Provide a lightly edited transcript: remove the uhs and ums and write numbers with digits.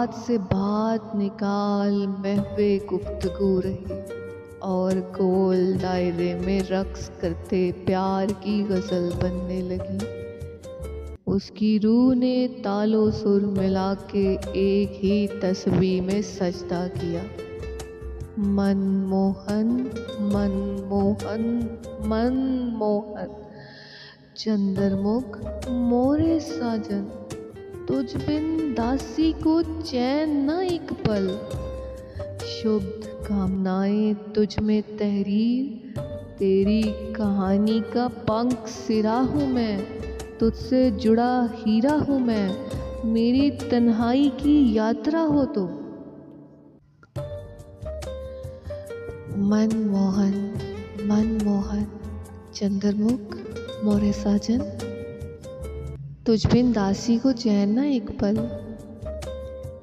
बात से बात निकाल महवे गुफ्तगू रही, और गोल दायरे में रक्स करते प्यार की गज़ल बनने लगी। उसकी रूह ने तालो सुर मिला के एक ही तस्बीह में सजदा किया। मनमोहन मनमोहन मनमोहन, चंद्रमुख मोरे साजन, तुझ बिन दासी को चैन न एक पल। शुभ कामनाएं तुझ में तहरीर, तेरी कहानी का पंख सिरा हूँ मैं, तुझसे जुड़ा हीरा हूँ मैं, मेरी तन्हाई की यात्रा हो तो। मनमोहन मनमोहन, चंद्रमुख मोरे साजन, तुझ बिन दासी को चैन न एक पल।